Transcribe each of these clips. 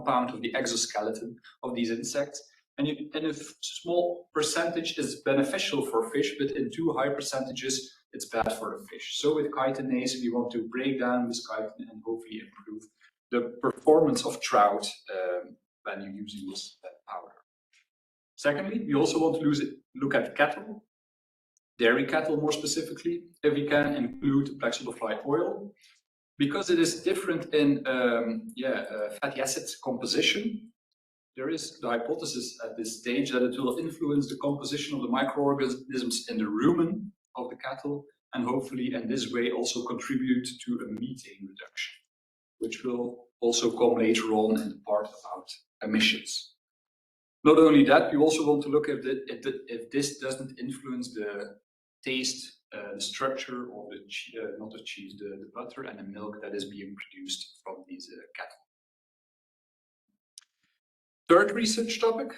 compound of the exoskeleton of these insects. And a small percentage is beneficial for fish, but in too high percentages, it's bad for the fish. So with chitinase, we want to break down this chitin and hopefully improve the performance of trout when you're using this powder. Secondly, we also want to look at cattle, dairy cattle more specifically, if we can include black fly oil, because it is different in fatty acid composition. There is the hypothesis at this stage that it will influence the composition of the microorganisms in the rumen of the cattle, and hopefully in this way also contribute to a methane reduction, which will also come later on in the part about emissions. Not only that, we also want to look at if this doesn't influence the taste, the structure of the not the cheese, the butter and the milk that is being produced from these cattle. Third research topic,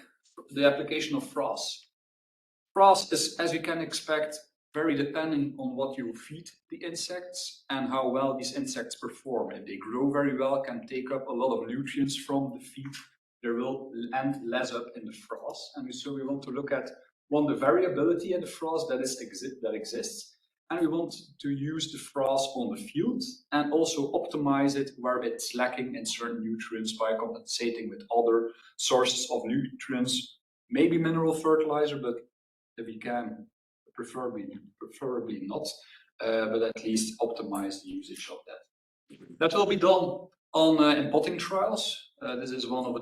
the application of frass. Frass is, as you can expect, very dependent on what you feed the insects and how well these insects perform. If they grow very well, can take up a lot of nutrients from the feed, there will end less up in the frass. And so we want to look at the variability in the frass that exists. And we want to use the frass on the field and also optimize it where it's lacking in certain nutrients by compensating with other sources of nutrients, maybe mineral fertilizer, but if we can, preferably not, but at least optimize the usage of that. That will be done on in potting trials. This is one of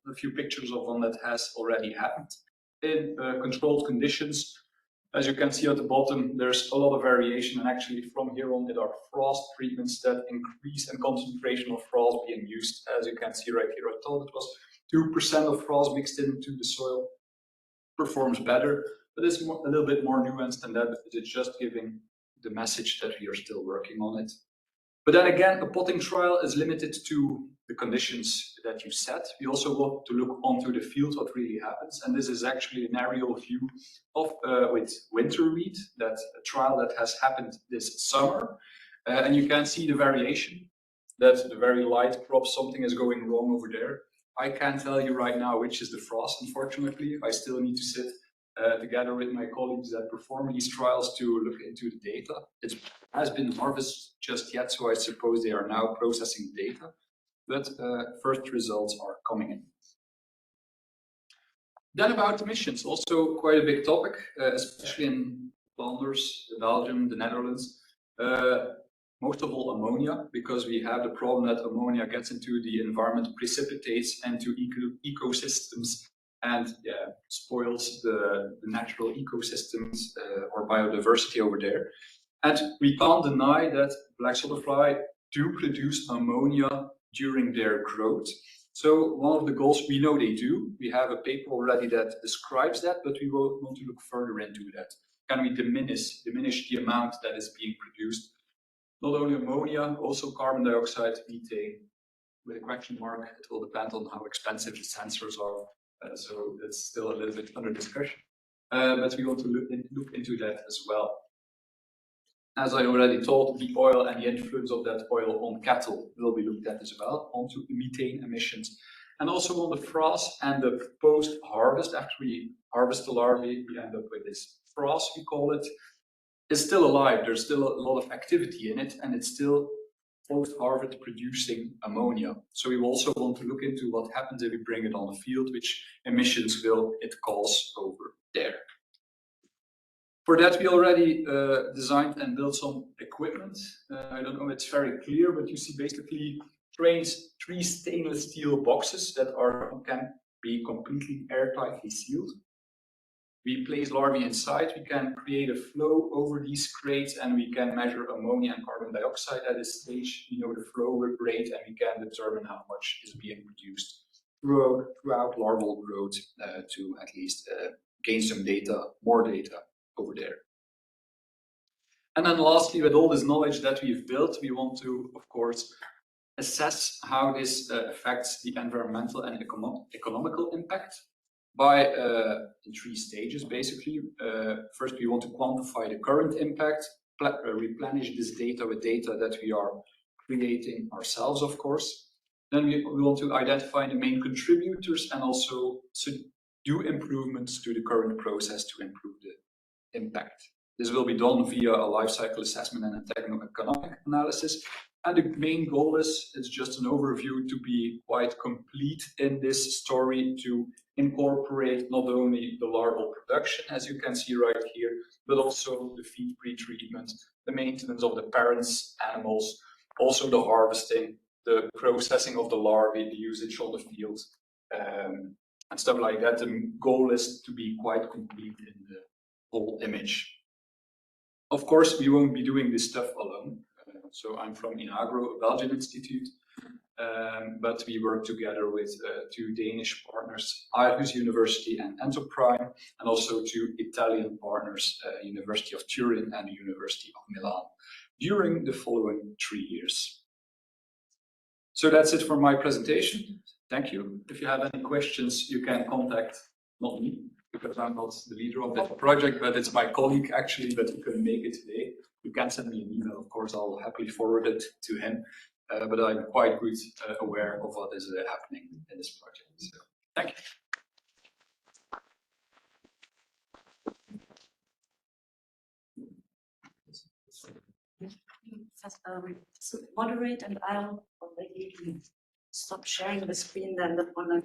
a few pictures of one that has already happened in controlled conditions. As you can see at the bottom, there's a lot of variation, and actually from here on, there are frass treatments that increase in concentration of frass being used. As you can see right here, I thought it was 2% of frass mixed into the soil performs better, but it's a little bit more nuanced than that. It's just giving the message that we are still working on it. But then again, a potting trial is limited to the conditions that you set. We also want to look onto the field what really happens, and this is actually an aerial view of with winter wheat, that a trial that has happened this summer, and you can see the variation. That the very light crop, something is going wrong over there. I can't tell you right now which is the frost, unfortunately. I still need to sit together with my colleagues that perform these trials to look into the data. It has been harvested just yet, so I suppose they are now processing data, but first results are coming in. Then about emissions, also quite a big topic, especially in Flanders, Belgium, the Netherlands. Most of all ammonia, because we have the problem that ammonia gets into the environment, precipitates into ecosystems, and spoils the natural ecosystems or biodiversity over there. And we can't deny that black fly do produce ammonia during their growth. So one of the goals, we know they do. We have a paper already that describes that, but we will want to look further into that. Can we diminish the amount that is being produced? Not only ammonia, also carbon dioxide, methane, with a question mark. It will depend on how expensive the sensors are. So it's still a little bit under discussion. But we want to look into that as well. As I already told, the oil and the influence of that oil on cattle will be looked at as well, onto methane emissions. And also on the frass and the post-harvest, after we harvest the larvae, we end up with this frass, we call it. It's still alive, there's still a lot of activity in it, and it's still post-harvest producing ammonia. So we also want to look into what happens if we bring it on the field, which emissions will it cause over there. For that, we already designed and built some equipment. I don't know if it's very clear, but you see basically three stainless steel boxes that can be completely airtightly sealed. We place larvae inside, we can create a flow over these crates, and we can measure ammonia and carbon dioxide at this stage. We know the flow rate, and we can determine how much is being produced throughout larval growth to at least gain some data, more data over there. And then lastly, with all this knowledge that we've built, we want to, of course, assess how this affects the environmental and economical impact by in three stages, basically. First, we want to quantify the current impact, replenish this data with data that we are creating ourselves, of course. Then we want to identify the main contributors and also do improvements to the current process to improve the impact. This will be done via a life cycle assessment and a techno-economic analysis. And the main goal is just an overview to be quite complete in this story, to incorporate not only the larval production, as you can see right here, but also the feed pre-treatment, the maintenance of the parents' animals, also the harvesting, the processing of the larvae, the usage on the field, and stuff like that. The goal is to be quite complete in the whole image. Of course, we won't be doing this stuff alone. So I'm from Inagro, a Belgian institute, but we work together with two Danish partners, Aarhus University and Enterprime, and also two Italian partners, University of Turin and the University of Milan, during the following 3 years. So that's it for my presentation. Thank you. If you have any questions, you can contact not me, because I'm not the leader of that project, but it's my colleague actually, but he couldn't make it today. You can send me an email, of course, I'll happily forward it to him, but I'm quite good aware of what is happening in this project. So, thank you. So moderate, and I'll already stop sharing the screen then. The one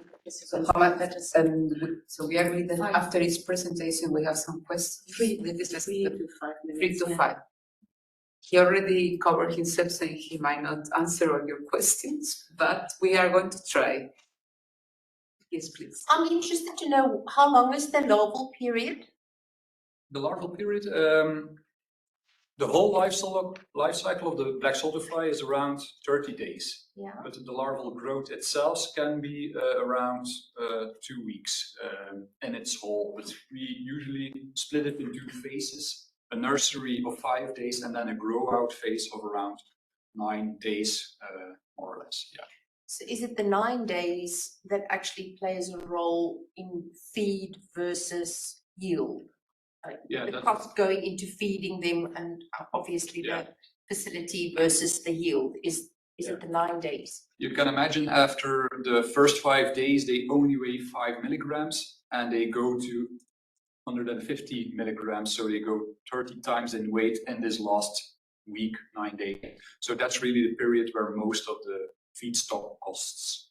so we agree that after each presentation we have some questions. 3 to 5 minutes. 3 to 5. He already covered himself, saying he might not answer all your questions, but we are going to try. Yes, please. I'm interested to know, how long is the larval period? The larval period, the whole life cycle of the black soldier fly is around 30 days. Yeah. But the larval growth itself can be around 2 weeks in its whole. But we usually split it into phases. A nursery of 5 days and then a grow out phase of around 9 days, more or less. Yeah. So is it the 9 days that actually plays a role in feed versus yield? Yeah, the cost going into feeding them, and obviously the facility versus the yield. Is it the 9 days? You can imagine after the first 5 days, they only weigh 5 milligrams and they go to 150 milligrams, so they go 30 times in weight in this last week, 9 days. So that's really the period where most of the feedstock costs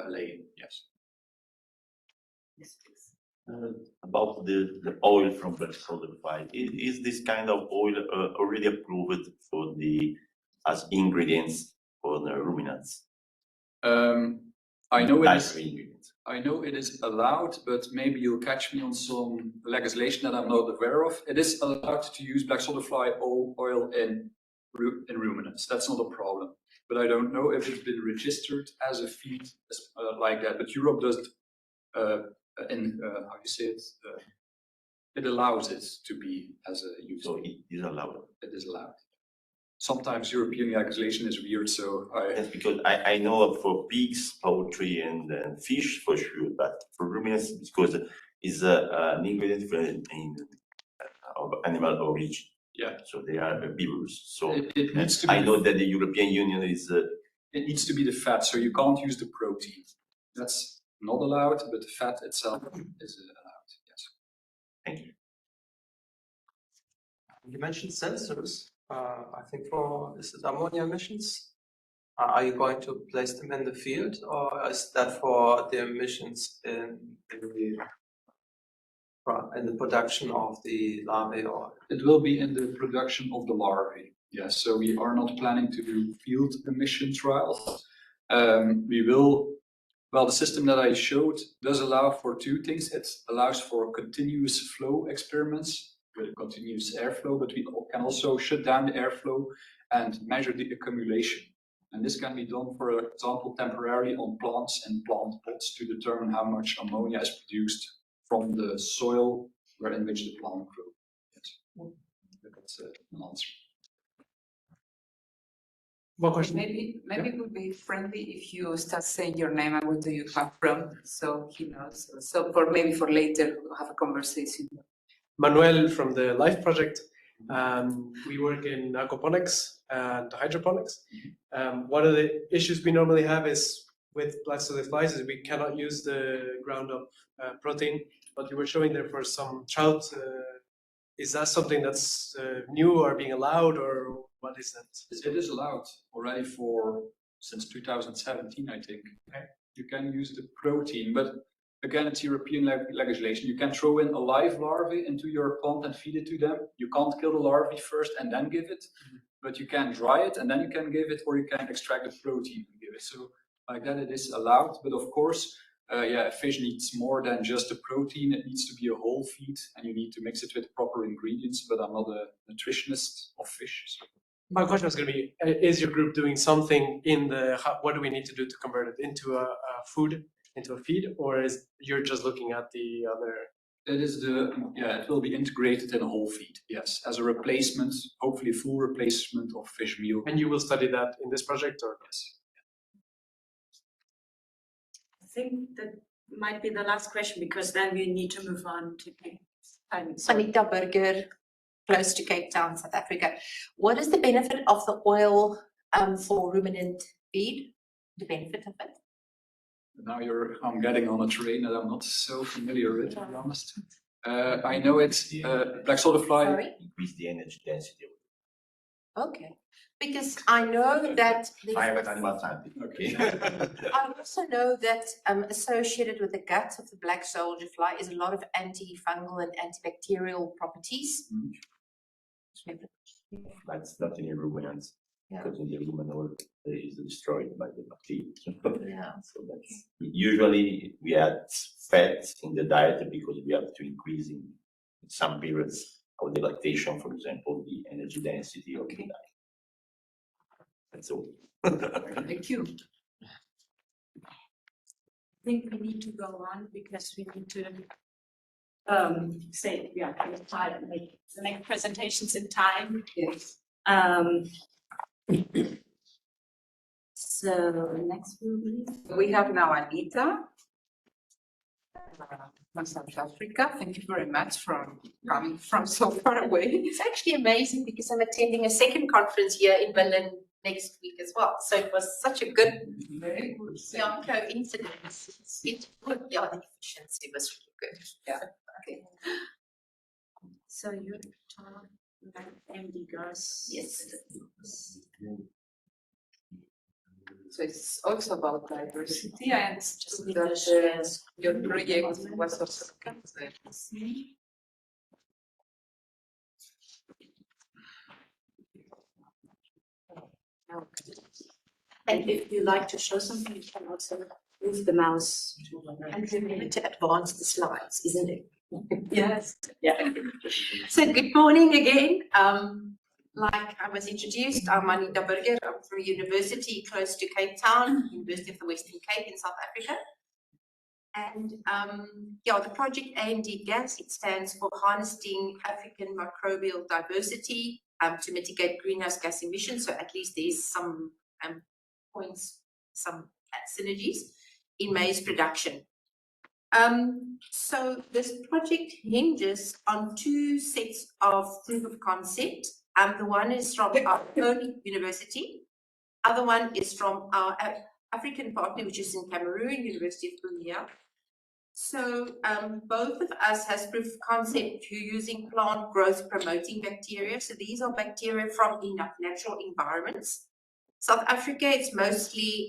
lay. Yes. Yes, please. About the oil from black soldier fly, is this kind of oil already approved for as ingredients for the ruminants? I know it is allowed, but maybe you'll catch me on some legislation that I'm not aware of. It is allowed to use black soldier fly oil in ruminants. That's not a problem. But I don't know if it's been registered as a feed like that. But Europe doesn't. How you say it? It allows it to be as a use. So it is allowed. It is allowed. Sometimes European legislation is weird, so yes, because I know for pigs, poultry, and fish for sure, but for ruminants, because it's an ingredient of animal origin. Yeah. So they are herbivores. So it needs to be I know that the European Union is. It needs to be the fat, so you can't use the protein. That's not allowed, but the fat itself is allowed. Yes. Thank you. You mentioned sensors. I think is it ammonia emissions? Are you going to place them in the field, or is that for the emissions in the production of the larvae? Or it will be in the production of the larvae. Yes. So we are not planning to do field emission trials. We will. Well, the system that I showed does allow for 2 things. It allows for continuous flow experiments with continuous airflow, but we can also shut down the airflow and measure the accumulation. And this can be done, for example, temporarily on plants and plant pots to determine how much ammonia is produced from the soil in which the plant grew. Yes. That's an answer. One question. Maybe it would be friendly if you start saying your name and what do you come from, so he knows. So maybe for later we'll have a conversation. Manuel from the LIFE project. We work in aquaponics and hydroponics. One of the issues we normally have is with black solid flies is we cannot use the ground up protein, but you were showing there for some trout. Is that something that's new or being allowed, or what is that? It is allowed already since 2017, I think. Okay. You can use the protein, but again, it's European legislation. You can throw in a live larvae into your pond and feed it to them. You can't kill the larvae first and then give it, but you can dry it and then you can give it, or you can extract the protein and give it. So like that, it is allowed. But of course, a fish needs more than just the protein. It needs to be a whole feed, and you need to mix it with proper ingredients. But I'm not a nutritionist of fish. So. My question was going to be: is your group doing something in what do we need to do to convert it into a food, into a feed, or is you're just looking at the other? It is it will be integrated in a whole feed, yes, as a replacement, hopefully full replacement of fish meal. And you will study that in this project, or? Yes. I think that might be the last question, because then we need to move on to Anita Burger, close to Cape Town, South Africa. What is the benefit of the oil for ruminant feed? The benefit of it? Now I'm getting on a train that I'm not so familiar with, to be honest. I know it's black solid fly. Sorry? Increase the energy density. Okay, because I know that I have an animal scientist. Okay. I also know that associated with the guts of the black soldier fly is a lot of antifungal and antibacterial properties. That's not in the ruminants, because in the ruminant oil it is destroyed by the bacteria. Yeah. So that's usually we add fat in the diet because we have to increase in some periods of the lactation, for example, the energy density of the diet. That's all. Thank you. I think we need to go on, because we need to say we are kind of tired and make the next presentations in time. Yes. So next will be. We have now Anita from South Africa. Thank you very much for coming from so far away. It's actually amazing because I'm attending a second conference here in Berlin next week as well. So it was such a good, Very good. coincidence. It would, the efficiency was really good. Yeah. Okay. So you talk about MD gas. Yes. So it's also about diversity, and Just that your project was also considered. And if you like to show something, you can also move the mouse. And remember to advance the slides, isn't it? Yes. Yeah. So good morning again. Like I was introduced, I'm Anita Burger. I'm from a university close to Cape Town, University of the Western Cape in South Africa. And the project AMD GAS, it stands for Harnessing African Microbial Diversity to mitigate greenhouse gas emissions. So at least there's some points, some synergies in maize production. So this project hinges on two sets of proof of concept. The one is from our own university. Other one is from our African partner, which is in Cameroon, University of Bunia. So both of us has proof of concept to using plant growth promoting bacteria. So these are bacteria from natural environments. South Africa, it's mostly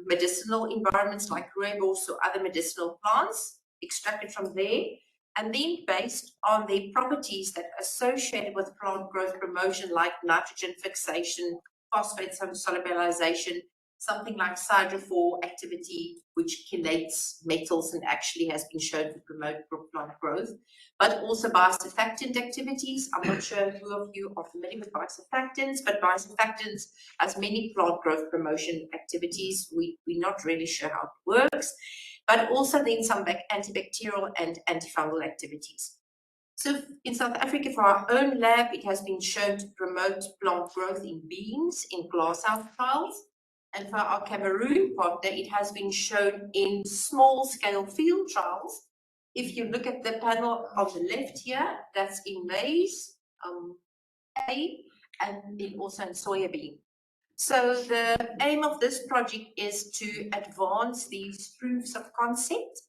medicinal environments like rooibos or other medicinal plants extracted from there. And then based on the properties that are associated with plant growth promotion, like nitrogen fixation, phosphate solubilization, something like hydrophore activity, which chelates metals and actually has been shown to promote plant growth, but also biosurfactant activities. I'm not sure who of you are familiar with biosurfactants, but biosurfactants has many plant growth promotion activities. We're not really sure how it works, but also then some antibacterial and antifungal activities. So in South Africa, for our own lab, it has been shown to promote plant growth in beans in glasshouse trials. And for our Cameroon partner, it has been shown in small-scale field trials. If you look at the panel on the left here, that's in maize, and then also in soybean. So the aim of this project is to advance these proofs of concept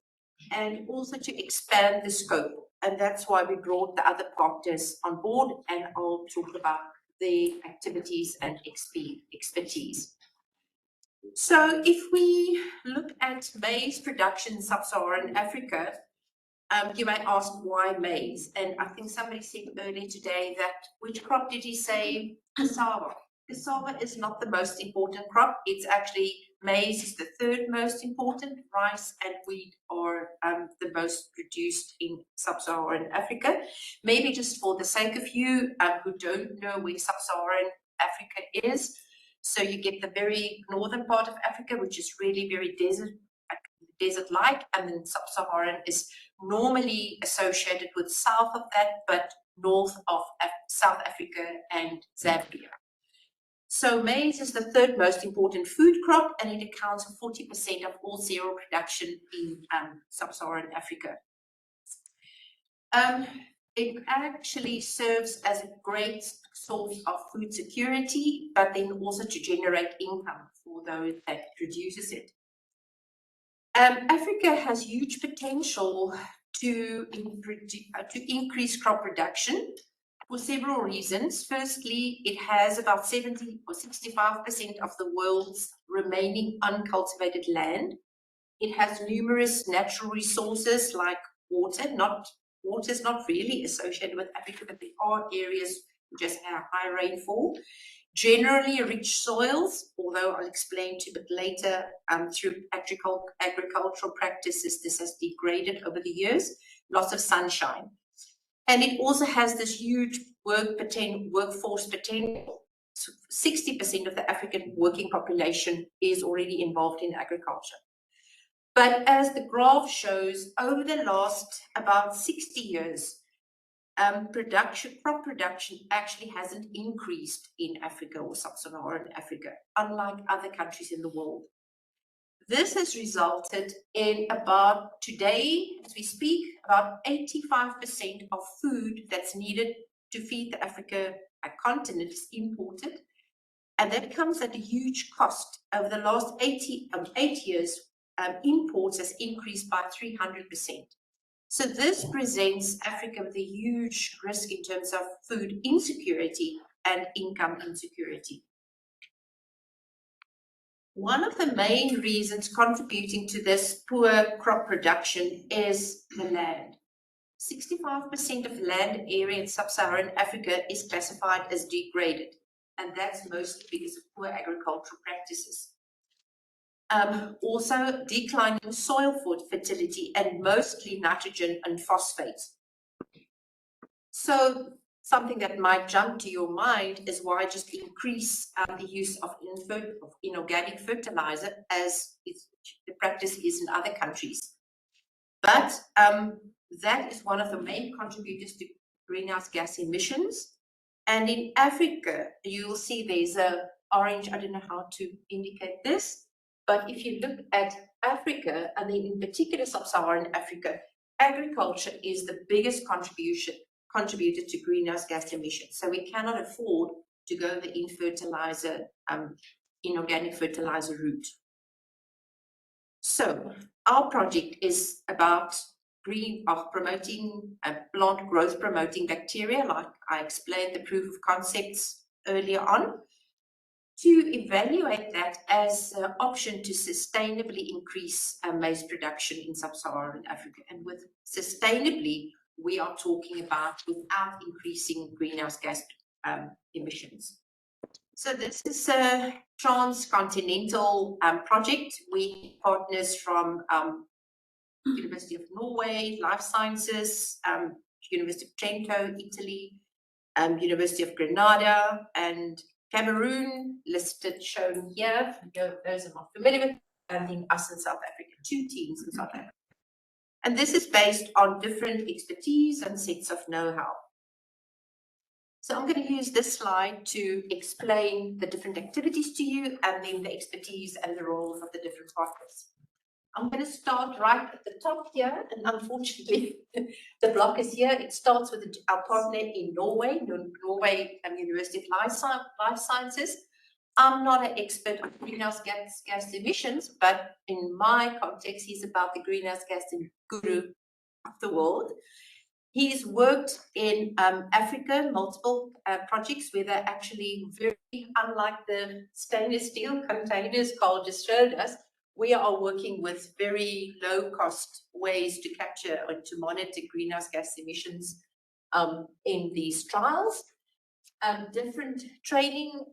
and also to expand the scope. And that's why we brought the other partners on board, and I'll talk about the activities and expertise. So if we look at maize production in sub-Saharan Africa, you may ask why maize? And I think somebody said earlier today that, which crop did he say? Cassava. Cassava is not the most important crop. It's actually, maize is the third most important. Rice and wheat are the most produced in sub-Saharan Africa. Maybe just for the sake of you who don't know where sub-Saharan Africa is, so you get the very northern part of Africa, which is really very desert-like, and then sub-Saharan is normally associated with south of that, but north of South Africa and Zambia. So maize is the third most important food crop, and it accounts for 40% of all cereal production in sub-Saharan Africa. It actually serves as a great source of food security, but then also to generate income for those that produces it. Africa has huge potential to increase crop production for several reasons. Firstly, it has about 70 or 65% of the world's remaining uncultivated land. It has numerous natural resources like water. Water is not really associated with Africa, but there are areas which just have high rainfall. Generally rich soils, although I'll explain to you a bit later, through agricultural practices, this has degraded over the years. Lots of sunshine. And it also has this huge workforce potential. So 60% of the African working population is already involved in agriculture. But as the graph shows, over the last about 60 years, crop production actually hasn't increased in Africa or sub-Saharan Africa, unlike other countries in the world. This has resulted in about, today, as we speak, about 85% of food that's needed to feed the Africa continent is imported. And that comes at a huge cost. Over the last 8 years, imports has increased by 300%. So this presents Africa with a huge risk in terms of food insecurity and income insecurity. One of the main reasons contributing to this poor crop production is the land. 65% of land area in sub-Saharan Africa is classified as degraded, and that's mostly because of poor agricultural practices. Also declining soil fertility and mostly nitrogen and phosphates. So something that might jump to your mind is why just increase the use of inorganic fertilizer, as the practice is in other countries. But that is one of the main contributors to greenhouse gas emissions. And in Africa, you'll see there's a orange, I don't know how to indicate this, but if you look at Africa, and then in particular sub-Saharan Africa, agriculture is the biggest contributor to greenhouse gas emissions. So we cannot afford to go the inorganic fertilizer route. So our project is about promoting plant growth promoting bacteria, like I explained the proof of concepts earlier on, to evaluate that as an option to sustainably increase maize production in sub-Saharan Africa. And with sustainably, we are talking about without increasing greenhouse gas emissions. So this is a transcontinental project. We partners from University of Norway, Life Sciences, University of Trento, Italy, University of Granada, and Cameroon, listed, shown here. Those are not familiar with, and then us in South Africa, 2 teams in South Africa. And this is based on different expertise and sets of know-how. So I'm going to use this slide to explain the different activities to you, and then the expertise and the roles of the different partners. I'm going to start right at the top here, and unfortunately, the block is here. It starts with our partner in Norway, University of Life Sciences. I'm not an expert on greenhouse gas emissions, but in my context, he's about the greenhouse gas guru of the world. He's worked in Africa, multiple projects where they're actually very, unlike the stainless steel containers Carl just showed us, we are working with very low cost ways to capture and to monitor greenhouse gas emissions in these trials. Different training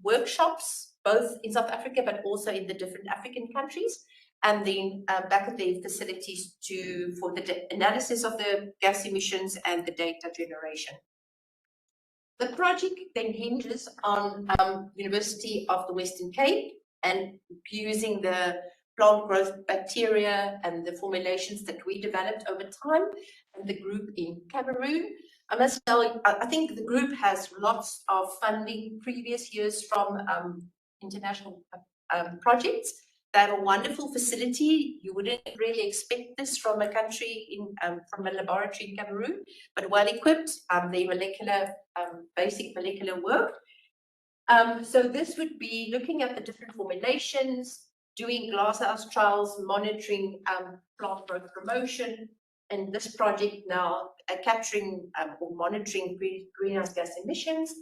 workshops, both in South Africa, but also in the different African countries. And then back at their facilities for the analysis of the gas emissions and the data generation. The project then hinges on University of the Western Cape and using the plant growth bacteria and the formulations that we developed over time, and the group in Cameroon. I must tell you, I think the group has lots of funding previous years from international projects. They have a wonderful facility. You wouldn't really expect this from a country from a laboratory in Cameroon, but well equipped. Their molecular, basic molecular work. So this would be looking at the different formulations, doing glasshouse trials, monitoring plant growth promotion, and this project now capturing or monitoring greenhouse gas emissions.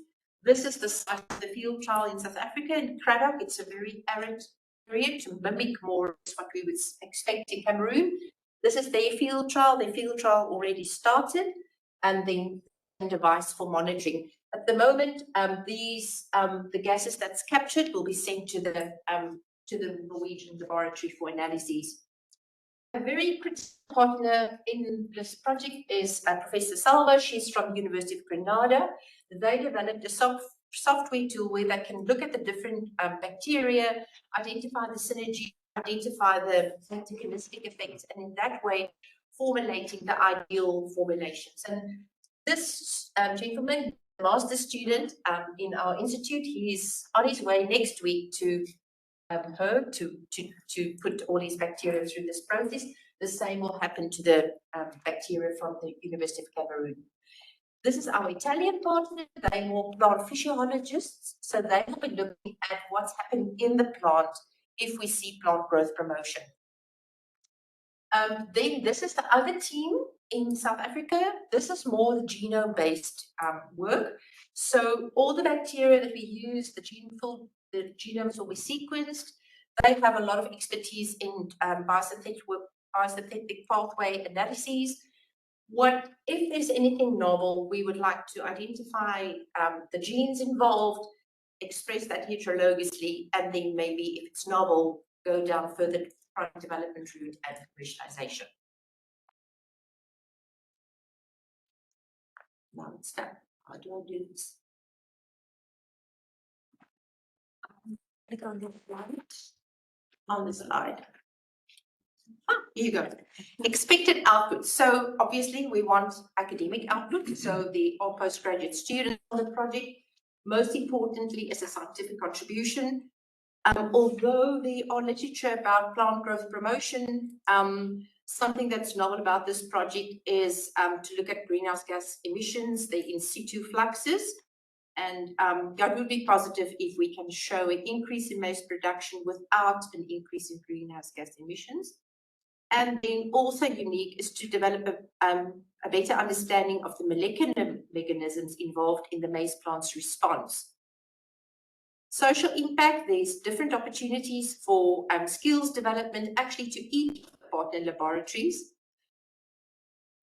This is the site of the field trial in South Africa in Cradock. It's a very arid area to mimic more what we would expect in Cameroon. This is their field trial. Their field trial already started, and then device for monitoring. At the moment, the gases that's captured will be sent to the Norwegian laboratory for analyses. A very critical partner in this project is Professor Salva. She's from the University of Granada. They developed a software tool where they can look at the different bacteria, identify the synergy, identify the antagonistic effects, and in that way, formulating the ideal formulations. And this gentleman, master student in our institute, he's on his way next week to to put all these bacteria through this process. The same will happen to the bacteria from the University of Cameroon. This is our Italian partner. They're more plant physiologists, so they will be looking at what's happening in the plant if we see plant growth promotion. Then this is the other team in South Africa. This is more the genome-based work. So all the bacteria that we use, the genomes will be sequenced. They have a lot of expertise in biosynthetic pathway analyses. If there's anything novel, we would like to identify the genes involved, express that heterologously, and then maybe if it's novel, go down further product development route and commercialization. Now it's done. How do I do this? Click on the slide. On the slide. Here you go. Expected output. So obviously we want academic output. So the all postgraduate students on the project. Most importantly is a scientific contribution. Although there are literature about plant growth promotion, something that's novel about this project is to look at greenhouse gas emissions, the in situ fluxes. And that would be positive if we can show an increase in maize production without an increase in greenhouse gas emissions. And then also unique is to develop a better understanding of the molecular mechanisms involved in the maize plant's response. Social impact, there's different opportunities for skills development actually to each partner laboratories.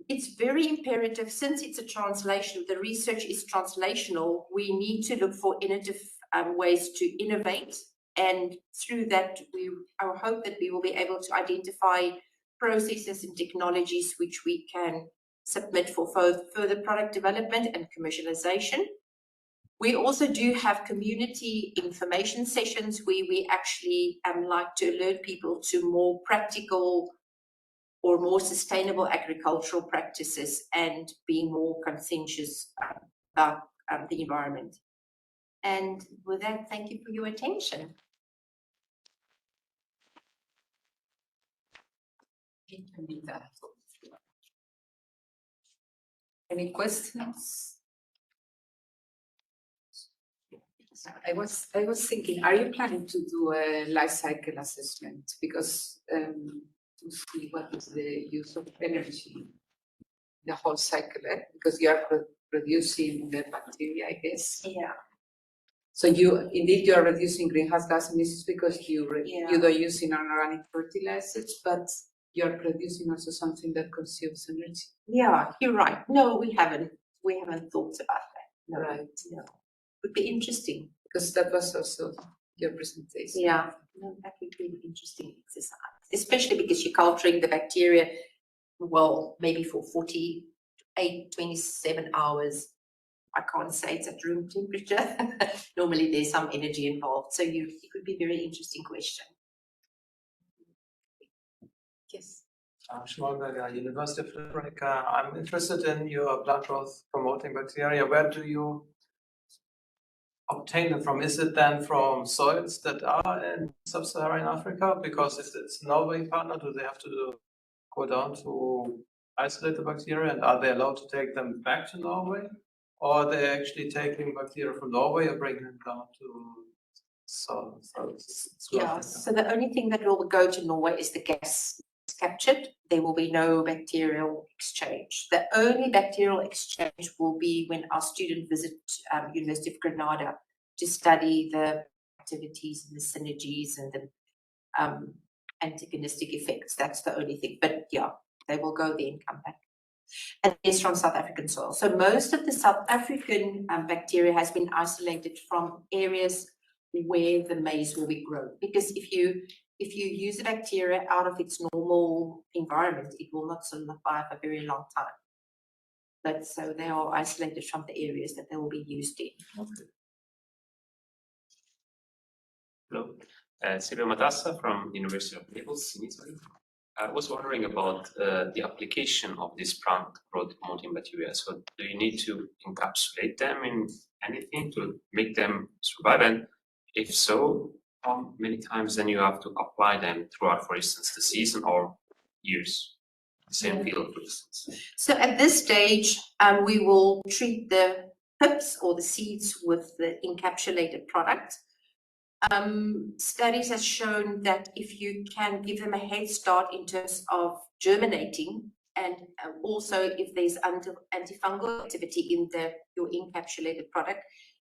It's very imperative, since it's a translation, the research is translational, we need to look for innovative ways to innovate. And through that, I hope that we will be able to identify processes and technologies which we can submit for further product development and commercialization. We also do have community information sessions where we actually like to alert people to more practical or more sustainable agricultural practices and being more conscientious about the environment. And with that, thank you for your attention. Any questions? I was thinking, are you planning to do a life cycle assessment? Because to see what is the use of energy, the whole cycle, because you are producing the bacteria, I guess. Yeah. So you are reducing greenhouse gas emissions because you Yeah. don't use inorganic fertilizers, but you're producing also something that consumes energy. Yeah, you're right. No, we haven't. We haven't thought about that. No, Right. no. Would be interesting. Because that was also your presentation. Yeah, no, that would be an interesting exercise, especially because you're culturing the bacteria, well, maybe for 48, 27 hours. I can't say it's at room temperature. Normally there's some energy involved. So it would be a very interesting question. Yes. Schmalberger, University of Africa. I'm interested in your plant growth promoting bacteria. Where do you obtain them from? Is it then from soils that are in sub-Saharan Africa? Because if it's Norway partner, do they have to go down to isolate the bacteria, and are they allowed to take them back to Norway? Or are they actually taking bacteria from Norway and bringing them down to South Yeah, Africa? so the only thing that will go to Norway is the gas captured. There will be no bacterial exchange. The only bacterial exchange will be when our student visit University of Granada to study the activities and the synergies and the antagonistic effects. That's the only thing. But yeah, they will go there and come back. And it's from South African soil. So most of the South African bacteria has been isolated from areas where the maize will be grown. Because if you use the bacteria out of its normal environment, it will not survive a very long time. But so they are isolated from the areas that they will be used in. Okay. Hello, Silvio Matassa from University of Naples in Italy. I was wondering about the application of this plant growth promoting bacteria. So do you need to encapsulate them in anything to make them survive? And if so, how many times then you have to apply them throughout, for instance, the season or years? The same field, for instance. So at this stage, we will treat the pips or the seeds with the encapsulated product. Studies have shown that if you can give them a head start in terms of germinating, and also if there's antifungal activity in your encapsulated product,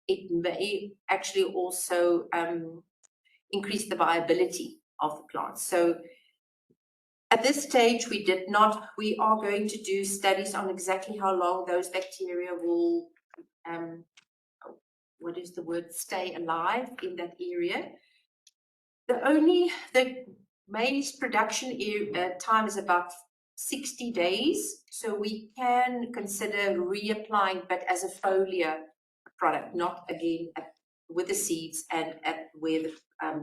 it may actually also increase the viability of the plant. So at this stage, we are going to do studies on exactly how long those bacteria will, stay alive in that area. The maize production time is about 60 days, so we can consider reapplying, but as a foliar product, not again with the seeds and at where the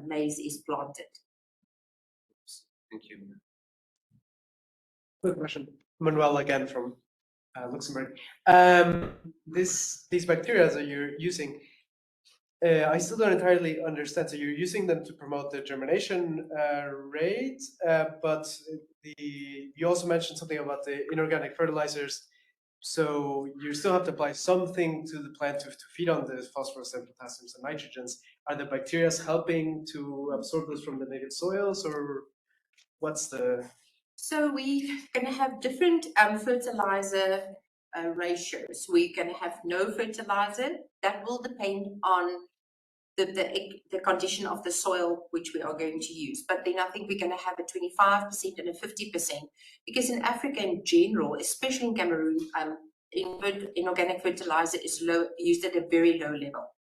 maize is planted. Thank you. Quick question, Manuel again from Luxembourg. These bacteria that you're using, I still don't entirely understand. So you're using them to promote the germination rate, but you also mentioned something about the inorganic fertilizers. So you still have to apply something to the plant to feed on the phosphorus and potassiums and nitrogens. Are the bacteria helping to absorb those from the native soils, or what's the? So we're going to have different fertilizer ratios. We're going to have no fertilizer. That will depend on the condition of the soil which we are going to use. But then I think we're going to have a 25% and a 50%, because in Africa in general, especially in Cameroon, inorganic fertilizer is used at a very low level.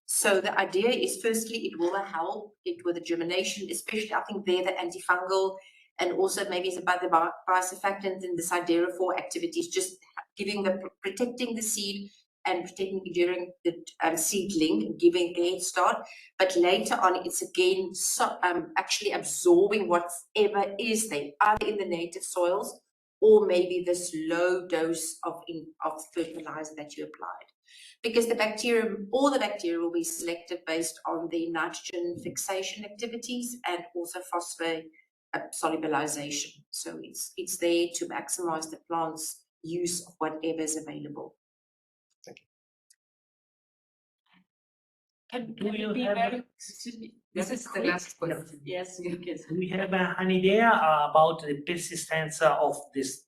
So the idea is, firstly, it will help it with the germination, especially I think there the antifungal, and also maybe it's about the biosurfactant and the siderophore activities, just protecting the seed and protecting during the seedling, giving a head start. But later on, it's again actually absorbing whatever is there, either in the native soils or maybe this low dose of fertilizer that you applied. Because all the bacteria will be selected based on the nitrogen fixation activities and also phosphate solubilization. So it's there to maximize the plant's use of whatever is available. Can you be very, excuse me, This is the last question. yes, you can. Do we have an idea about the persistence of this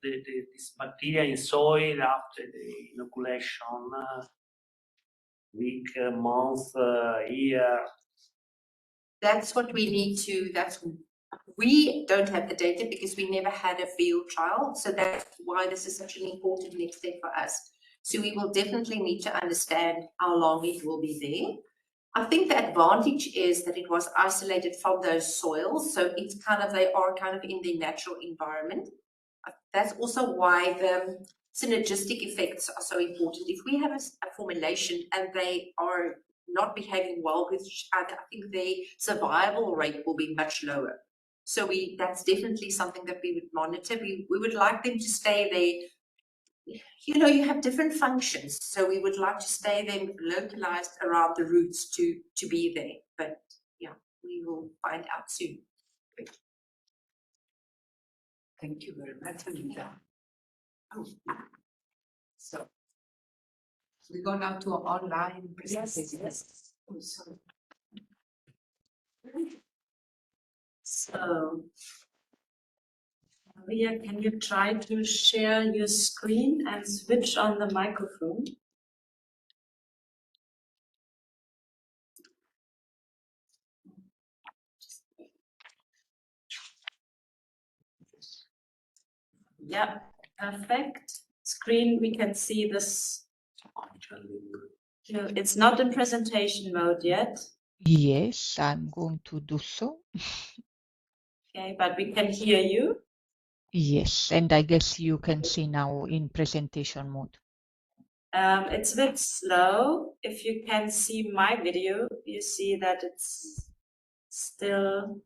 bacteria in soil after the inoculation? Week, month, year? That's what we need to, we don't have the data because we never had a field trial. So that's why this is such an important next step for us. So we will definitely need to understand how long it will be there. I think the advantage is that it was isolated from those soils. So it's they are kind of in their natural environment. That's also why the synergistic effects are so important. If we have a formulation and they are not behaving well with each other, I think their survival rate will be much lower. So that's definitely something that we would monitor. We would like them to stay there. You have different functions, so we would like to stay there localized around the roots to be there. But yeah, we will find out soon. Thank you very much, Anita. So we go now to online presentation. Yes. Oh, sorry. So, Maria, can you try to share your screen and switch on the microphone? Yeah, perfect. Screen, we can see this. No, it's not in presentation mode yet. Yes, I'm going to do so. Okay, but we can hear you. Yes, and I guess you can see now in presentation mode. It's a bit slow. If you can see my video, you see that it's still.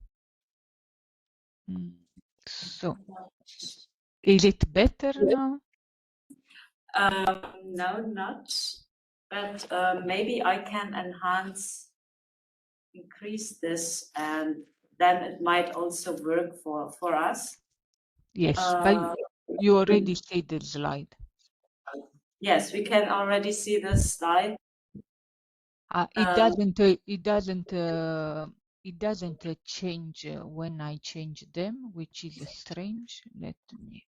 So, is it better now? No, not. But maybe I can increase this, and then it might also work for us. Yes, but you already see the slide. Yes, we can already see the slide. It doesn't change when I change them, which is strange. Let me.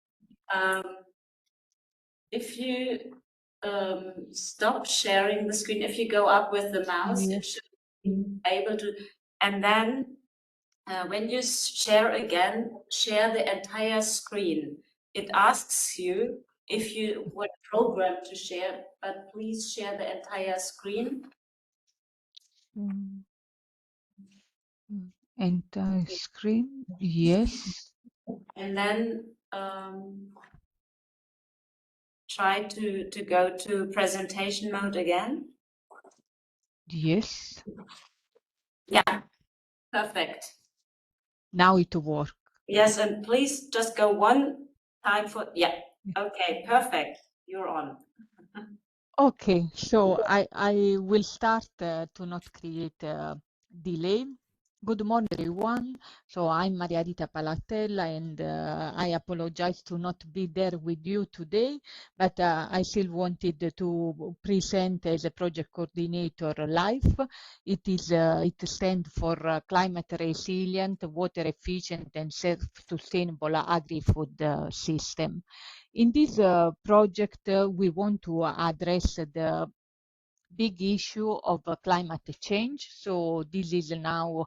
If you stop sharing the screen, if you go up with the mouse, it should be able to, and then when you share again, share the entire screen. It asks you if you would program to share, but please share the entire screen. Entire screen, yes. And then try to go to presentation mode again. Yes. Yeah, perfect. Now it works. Yes, and please just go one time yeah. Okay, perfect. You're on. Okay, so I will start to not create a delay. Good morning, everyone. So I'm Maria Rita Palatella, and I apologize to not be there with you today, but I still wanted to present as a project coordinator live. It stands for Climate Resilient, Water Efficient, and Self-Sustainable Agri-Food System. In this project, we want to address the big issue of climate change. So this is now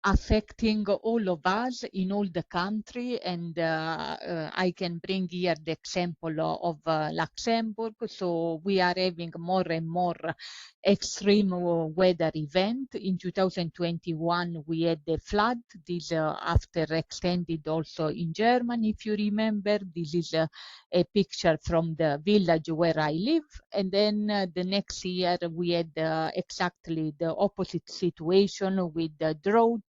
affecting all of us in all the country, and I can bring here the example of Luxembourg. So we are having more and more extreme weather event. In 2021 we had the flood. This after extended also in Germany, if you remember. This is a picture from the village where I live, and then the next year we had exactly the opposite situation with the drought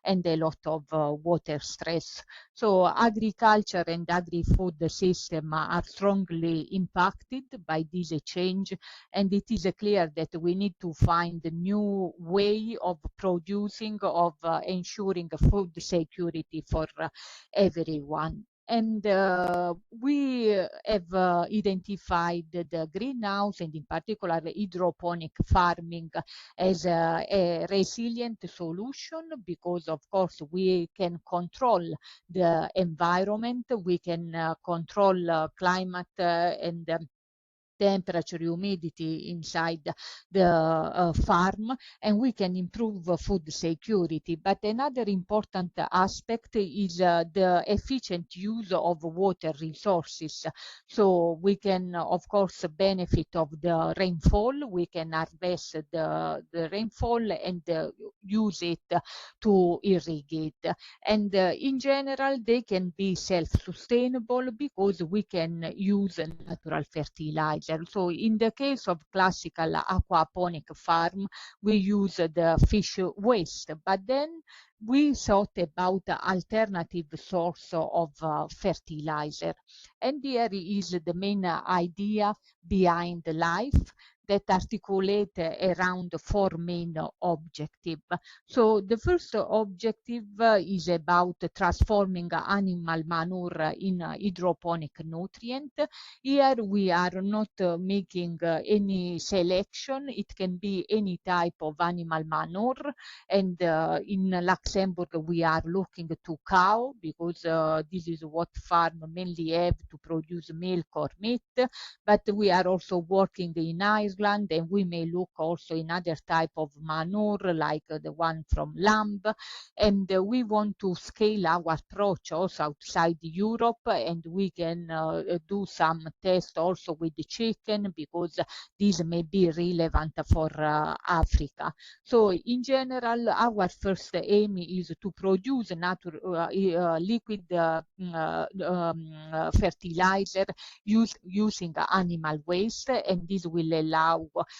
and a lot of water stress. So agriculture and agri-food system are strongly impacted by this change, and it is clear that we need to find a new way of producing, of ensuring food security for everyone. And we have identified the greenhouse, and in particular hydroponic farming, as a resilient solution, because of course we can control the environment, we can control climate and temperature, humidity inside the farm, and we can improve food security. But another important aspect is the efficient use of water resources. So we can, of course, benefit of the rainfall. We can harvest the rainfall and use it to irrigate. And in general, they can be self-sustainable because we can use natural fertilizer. So in the case of classical aquaponic farm, we use the fish waste, but then we thought about alternative source of fertilizer. And here is the main idea behind life, that articulate around four main objectives. So the first objective is about transforming animal manure in hydroponic nutrient. Here we are not making any selection. It can be any type of animal manure. And in Luxembourg, we are looking to cow, because this is what farm mainly have to produce milk or meat. But we are also working in Ireland, and we may look also in other type of manure, like the one from lamb. And we want to scale our approach also outside Europe, and we can do some tests also with the chicken, because this may be relevant for Africa. So in general, our first aim is to produce liquid fertilizer using animal waste, and this will allow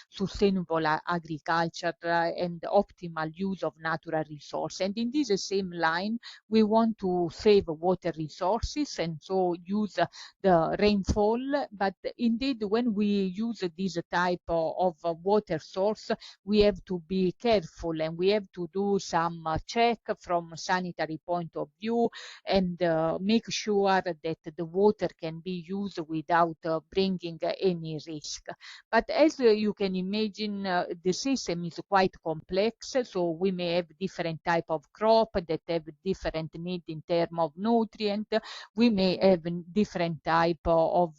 sustainable agriculture and optimal use of natural resources. And in this same line, we want to save water resources, and so use the rainfall. But indeed, when we use this type of water source, we have to be careful, and we have to do some check from sanitary point of view, and make sure that the water can be used without bringing any risk. But as you can imagine, the system is quite complex, so we may have different type of crop that have different need in terms of nutrient. We may have different type of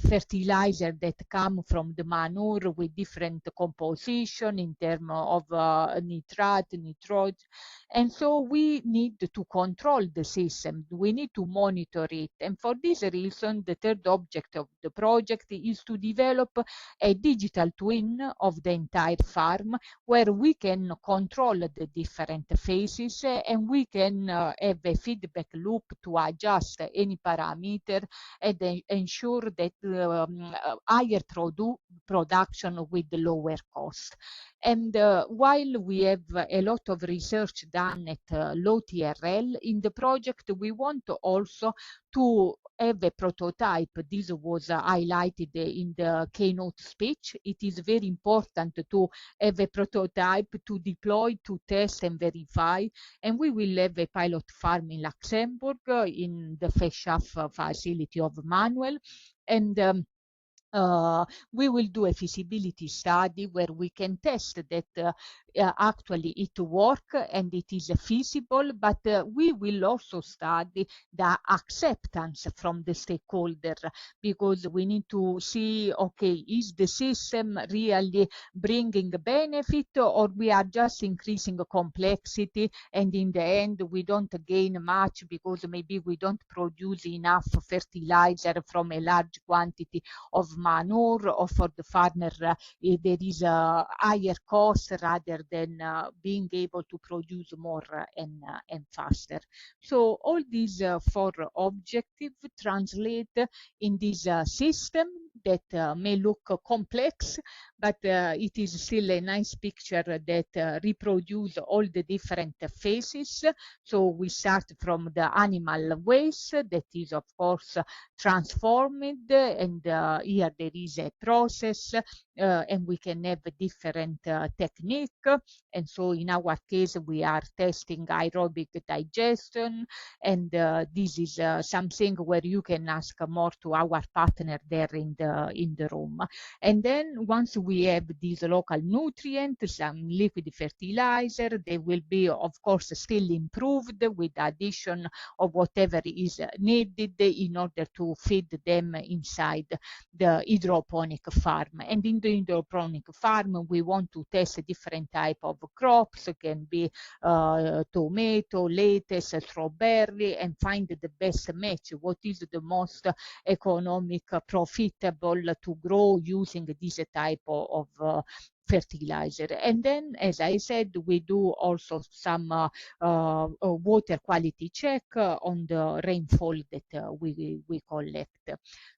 fertilizer that come from the manure with different composition in terms of nitrate, nitrogen. And so we need to control the system. We need to monitor it. And for this reason, the third object of the project is to develop a digital twin of the entire farm, where we can control the different phases, and we can have a feedback loop to adjust any parameter and ensure that higher production with lower cost. And while we have a lot of research done at low TRL in the project, we want also to have a prototype. This was highlighted in the keynote speech. It is very important to have a prototype to deploy, to test and verify. And we will have a pilot farm in Luxembourg, in the Feschaff facility of Manuel. And we will do a feasibility study where we can test that actually it works and it is feasible, but we will also study the acceptance from the stakeholder, because we need to see, okay, is the system really bringing benefit, or we are just increasing complexity, and in the end we don't gain much because maybe we don't produce enough fertilizer from a large quantity of manure, or for the farmer there is a higher cost rather than being able to produce more and faster. So all these four objectives translate in this system that may look complex, but it is still a nice picture that reproduce all the different phases. So we start from the animal waste that is, of course, transformed, and here there is a process, and we can have a different technique. And so in our case, we are testing aerobic digestion, and this is something where you can ask more to our partner there in the room. And then once we have these local nutrients, some liquid fertilizer, they will be, of course, still improved with the addition of whatever is needed in order to feed them inside the hydroponic farm. And in the hydroponic farm, we want to test different type of crops. It can be tomato, lettuce, strawberry, and find the best match. What is the most economic, profitable to grow using this type of fertilizer. And then, as I said, we do also some water quality check on the rainfall that we collect.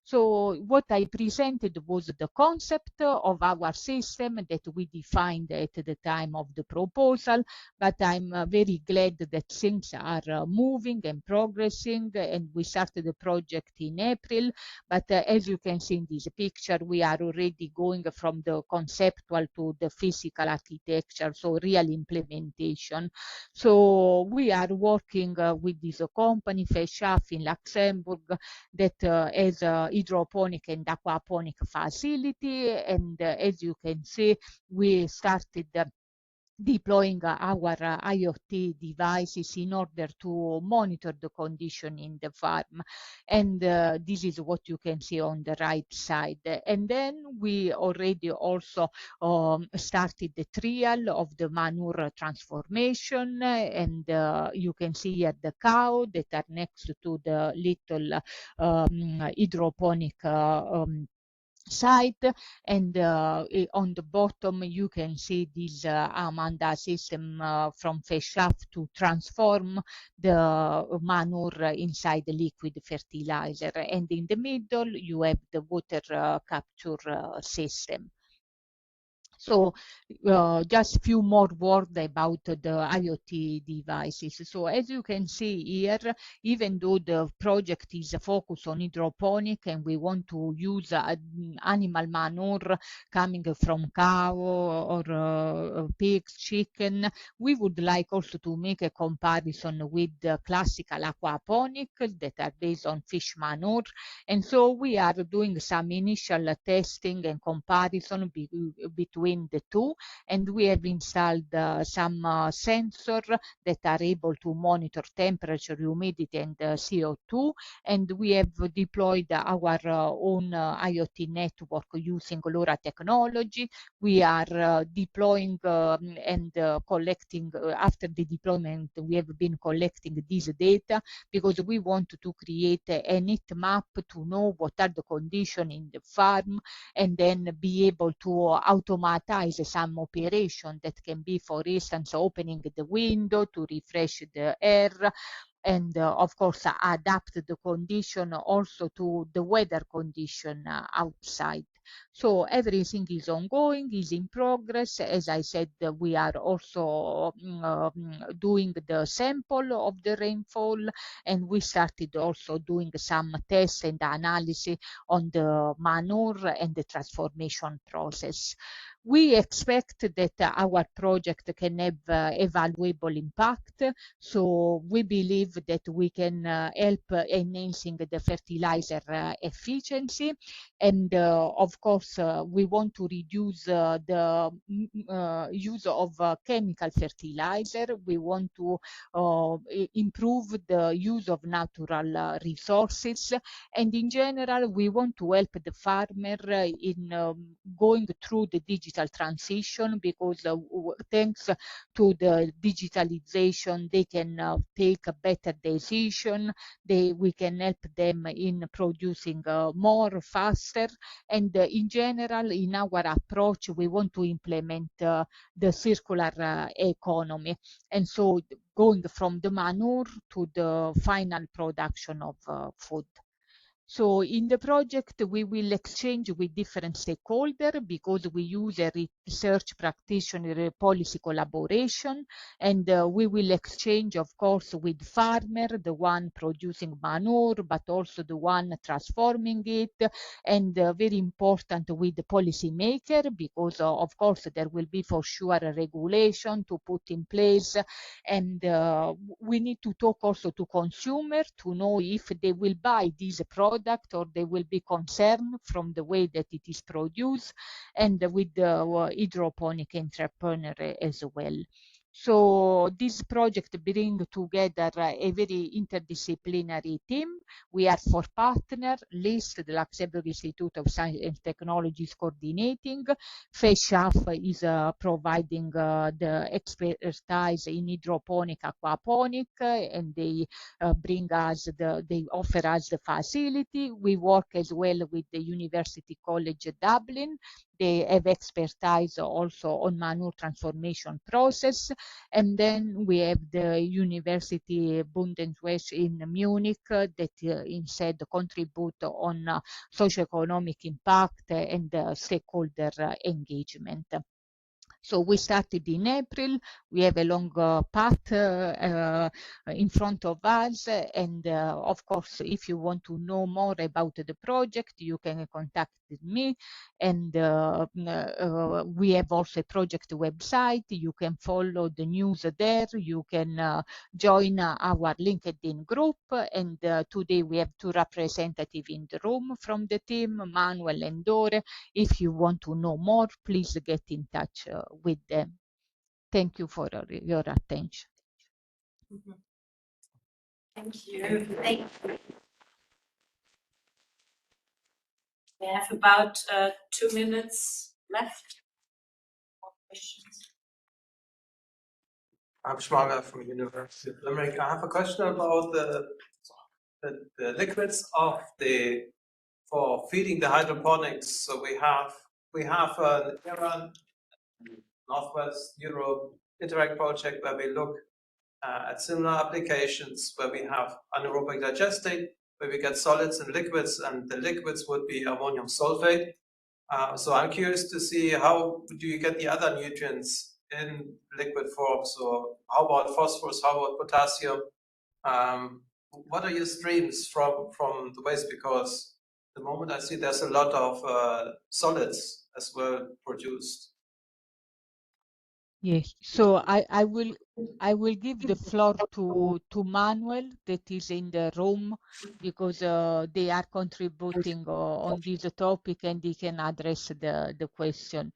So what I presented was the concept of our system that we defined at the time of the proposal, but I'm very glad that things are moving and progressing, and we started the project in April. But as you can see in this picture, we are already going from the conceptual to the physical architecture, so real implementation. So we are working with this company, Feschaff in Luxembourg, that has a hydroponic and aquaponic facility. And as you can see, we started deploying our IoT devices in order to monitor the condition in the farm. And this is what you can see on the right side. And then we already also started the trial of the manure transformation. And you can see here the cow that are next to the little hydroponic site, and on the bottom you can see this Amanda system from Feschaff to transform the manure inside the liquid fertilizer, and in the middle you have the water capture system. So just a few more words about the IoT devices. So as you can see here, even though the project is focused on hydroponic and we want to use animal manure coming from cow or pigs, chicken, we would like also to make a comparison with the classical aquaponic that are based on fish manure. And so we are doing some initial testing and comparison between the two, and we have installed some sensors that are able to monitor temperature, humidity, and CO2, and we have deployed our own IoT network using LoRa technology. We are deploying and collecting, after the deployment, we have been collecting this data because we want to create a neat map to know what are the conditions in the farm, and then be able to automatize some operation that can be, for instance, opening the window to refresh the air, and of course adapt the condition also to the weather condition outside. So everything is ongoing, is in progress. As I said, we are also doing the sample of the rainfall, and we started also doing some tests and analysis on the manure and the transformation process. We expect that our project can have a valuable impact, so we believe that we can help enhancing the fertilizer efficiency, and of course we want to reduce the use of chemical fertilizer. We want to improve the use of natural resources, and in general we want to help the farmer in going through the digital transition, because thanks to the digitalization they can take a better decision. We can help them in producing more faster, and in general in our approach we want to implement the circular economy, and so going from the manure to the final production of food. So in the project, we will exchange with different stakeholders because we use a research practitioner policy collaboration, and we will exchange, of course, with farmer, the one producing manure, but also the one transforming it, and very important with the policymaker, because of course there will be for sure a regulation to put in place, and we need to talk also to consumer to know if they will buy this product or they will be concerned from the way that it is produced, and with the hydroponic entrepreneur as well. So this project bring together a very interdisciplinary team. We are four partners: LIST, the Luxembourg Institute of Science and Technology is coordinating. FESHAF is providing the expertise in hydroponic, aquaponic, and they they offer us the facility. We work as well with the University College Dublin. They have expertise also on manure transformation process. And then we have the University Bundeswehr in Munich that instead contribute on socioeconomic impact and stakeholder engagement. So we started in April. We have a long path in front of us. And of course, if you want to know more about the project, you can contact me. And we have also a project website. You can follow the news there. You can join our LinkedIn group. And today we have two representatives in the room from the team, Manuel and Dore. If you want to know more, please get in touch with them. Thank you for your attention. Thank you. Thank you. We have about 2 minutes left for questions. I'm Schmager from University of Limerick. I have a question about the liquids of for feeding the hydroponics. So we have an Iran, Northwest Europe Interact project where we look at similar applications where we have anaerobic digestate, where we get solids and liquids, and the liquids would be ammonium sulfate. So I'm curious to see how do you get the other nutrients in liquid form? So how about phosphorus? How about potassium? What are your streams from the waste? Because at the moment I see there's a lot of solids as well produced. Yes, so I will give the floor to Manuel that is in the room, because they are contributing on this topic and he can address the question.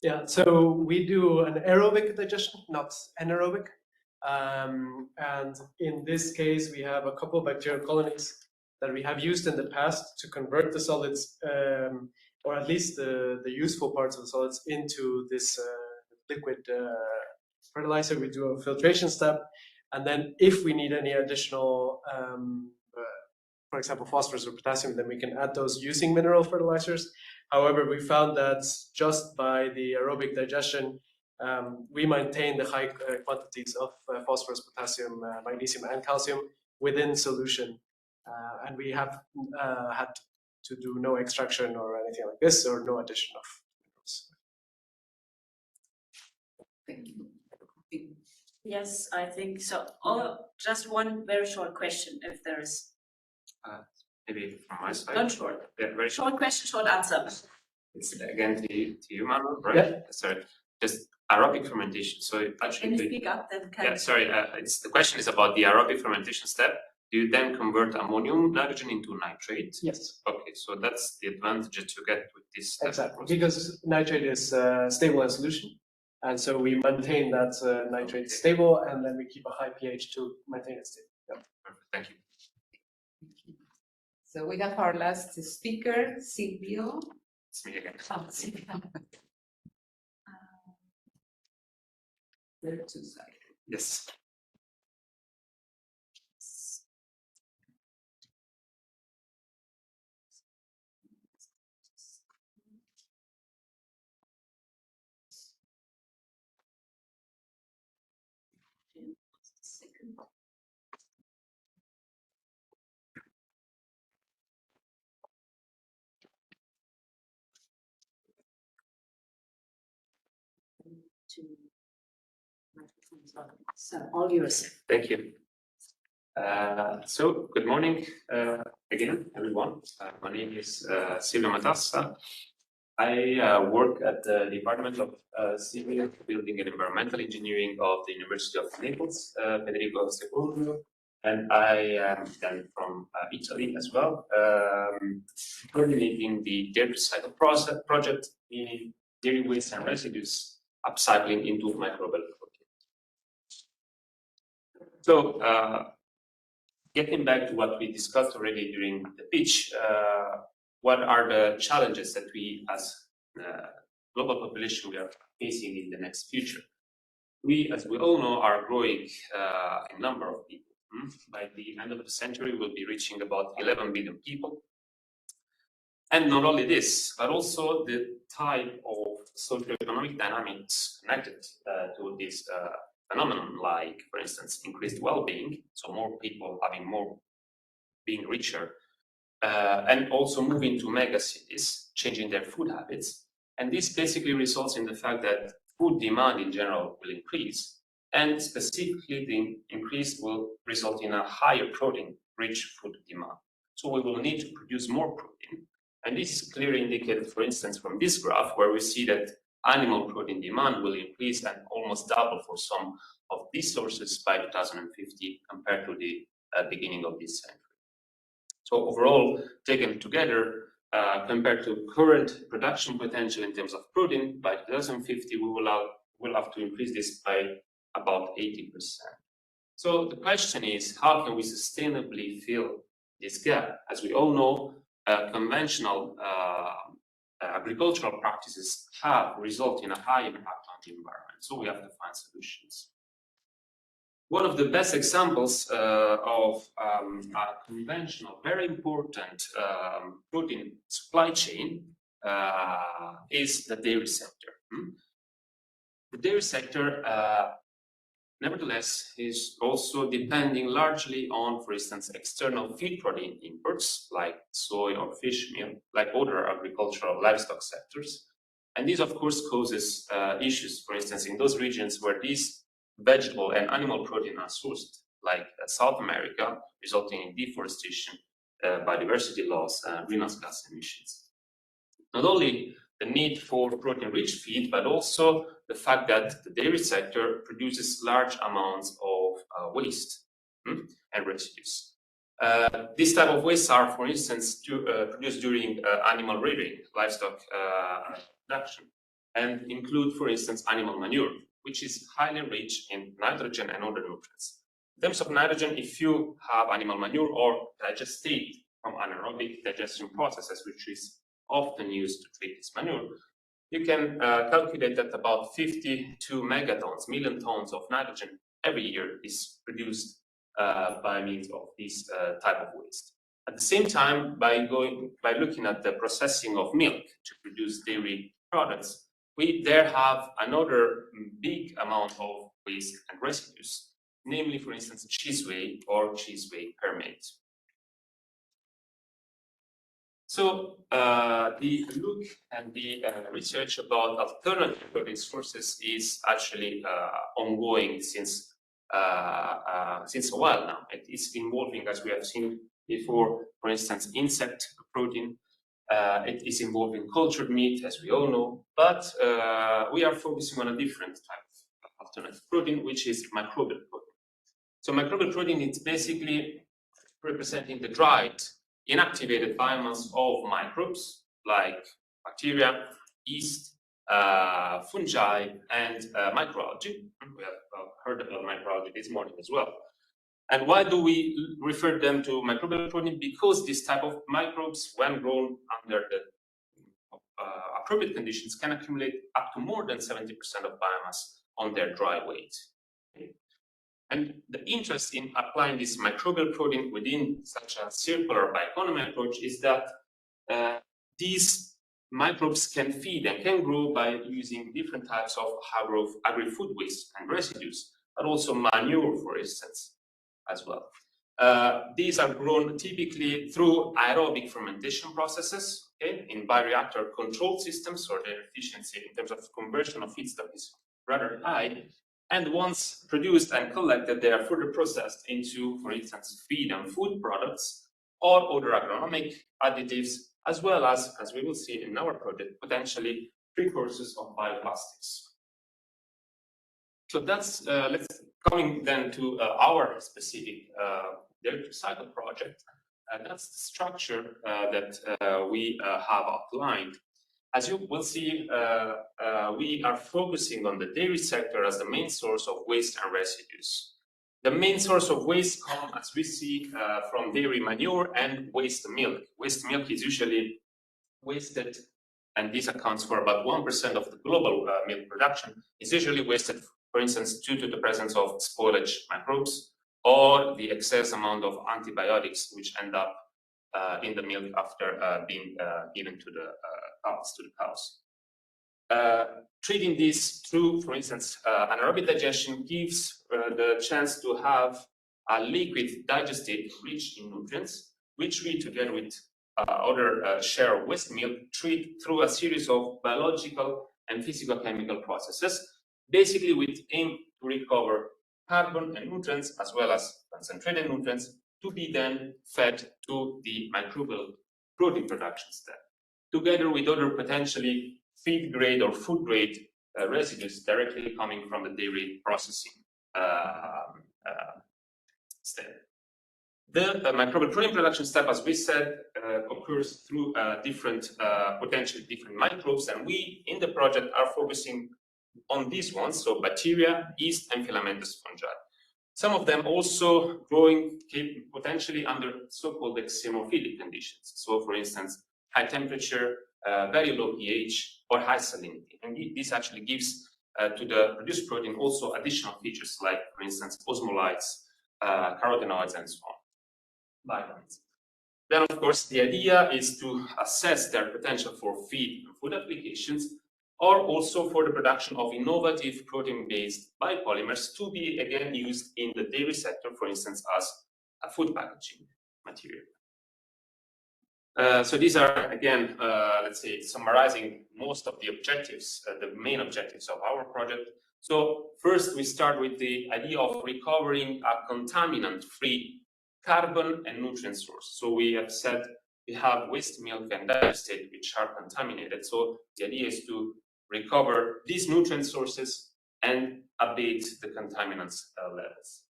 Yeah, so we do an aerobic digestion, not anaerobic. And in this case, we have a couple of bacterial colonies that we have used in the past to convert the solids, or at least the useful parts of the solids, into this liquid fertilizer. We do a filtration step. And then if we need any additional, for example, phosphorus or potassium, then we can add those using mineral fertilizers. However, we found that just by the aerobic digestion, we maintain the high quantities of phosphorus, potassium, magnesium, and calcium within solution. And we have had to do no extraction or anything like this, or no addition of minerals. Thank you. Yes, I think so. Oh, just one very short question, if there is. Maybe from my side. Not short. Yeah, very short. Short question, short answer. It's again to you, Manuel, right? Yeah. Sorry, just aerobic fermentation. So Can actually, you speak up then? yeah, sorry. The question is about the aerobic fermentation step. Do you then convert ammonium nitrogen into nitrate? Yes. Okay, so that's the advantage that you get with this. Exactly, because nitrate is stable in solution. And so we maintain that nitrate stable, and then we keep a high pH to maintain it stable. Yeah. Perfect, thank you. So we have our last speaker, Silvio. It's me again. Oh, Silvio. There are two sides. Yes. to microphones on. So all yours. Thank you. So good morning again, everyone. My name is Silvio Matassa. I work at the Department of Civil Building and Environmental Engineering of the University of Naples, Federico II, and I am then from Italy as well, coordinating the dairy recycle project in dairy waste and residues upcycling into microbial protein. So getting back to what we discussed already during the pitch, what are the challenges that we as global population we are facing in the next future? We, as we all know, are growing in number of people. By the end of the century, we'll be reaching about 11 billion people. And not only this, but also the type of socioeconomic dynamics connected to this phenomenon, like, for instance, increased well-being, so more people having more, being richer, and also moving to mega cities, changing their food habits. And this basically results in the fact that food demand in general will increase, and specifically the increase will result in a higher protein-rich food demand. So we will need to produce more protein. And this is clearly indicated, for instance, from this graph, where we see that animal protein demand will increase and almost double for some of these sources by 2050 compared to the beginning of this century. So overall, taken together, compared to current production potential in terms of protein, by 2050 we will have to increase this by about 80%. So the question is, how can we sustainably fill this gap? As we all know, conventional agricultural practices have resulted in a high impact on the environment, so we have to find solutions. One of the best examples of a conventional, very important protein supply chain is the dairy sector. The dairy sector, nevertheless, is also depending largely on, for instance, external feed protein imports like soy or fish meal, like other agricultural livestock sectors. And this, of course, causes issues, for instance, in those regions where these vegetable and animal protein are sourced, like South America, resulting in deforestation, biodiversity loss, and greenhouse gas emissions. Not only the need for protein-rich feed, but also the fact that the dairy sector produces large amounts of waste and residues. This type of waste are, for instance, produced during animal rearing, livestock production, and include, for instance, animal manure, which is highly rich in nitrogen and other nutrients. In terms of nitrogen, if you have animal manure or digestate from anaerobic digestion processes, which is often used to treat this manure, you can calculate that about 52 megatons, million tons of nitrogen every year is produced by means of this type of waste. At the same time, by looking at the processing of milk to produce dairy products, we there have another big amount of waste and residues, namely, for instance, cheese whey or cheese whey permate. So the look and the research about alternative protein sources is actually ongoing since a while now. It is involving, as we have seen before, for instance, insect protein. It is involving cultured meat, as we all know, but we are focusing on a different type of alternative protein, which is microbial protein. So microbial protein is basically representing the dried, inactivated biomass of microbes like bacteria, yeast, fungi, and microalgae. We have heard about microalgae this morning as well. And why do we refer them to microbial protein? Because this type of microbes, when grown under the appropriate conditions, can accumulate up to more than 70% of biomass on their dry weight. Okay. And the interest in applying this microbial protein within such a circular bioeconomy approach is that these microbes can feed and can grow by using different types of agri-food waste and residues, but also manure, for instance, as well. These are grown typically through aerobic fermentation processes, okay, in bioreactor controlled systems, so their efficiency in terms of conversion of feedstock is rather high. And once produced and collected, they are further processed into, for instance, feed and food products or other agronomic additives, as well as we will see in our project, potentially precursors of bioplastics. So that's, let's coming then to our specific dairy cycle project. That's the structure that we have outlined. As you will see, we are focusing on the dairy sector as the main source of waste and residues. The main source of waste comes, as we see, from dairy manure and waste milk. Waste milk is usually wasted, and this accounts for about 1% of the global milk production. It's usually wasted, for instance, due to the presence of spoilage microbes or the excess amount of antibiotics which end up in the milk after being given to the cows. Treating this through, for instance, anaerobic digestion gives the chance to have a liquid digestate rich in nutrients, which we, together with other share of waste milk, treat through a series of biological and physical-chemical processes, basically with aim to recover carbon and nutrients, as well as concentrated nutrients, to be then fed to the microbial protein production step, together with other potentially feed grade or food grade residues directly coming from the dairy processing step. The microbial protein production step, as we said, occurs through potentially different microbes, and we in the project are focusing on these ones, so bacteria, yeast, and filamentous fungi. Some of them also growing potentially under so-called extremophilic conditions. So, for instance, high temperature, very low pH, or high salinity. And this actually gives to the produced protein also additional features like, for instance, osmolytes, carotenoids, and so on. Vitamins. Then, of course, the idea is to assess their potential for feed and food applications, or also for the production of innovative protein-based biopolymers to be again used in the dairy sector, for instance, as a food packaging material. So these are, again, let's say, summarizing most of the objectives, the main objectives of our project. So first, we start with the idea of recovering a contaminant-free carbon and nutrient source. So we have said we have waste milk and digestate which are contaminated. So the idea is to recover these nutrient sources and abate the contaminants levels.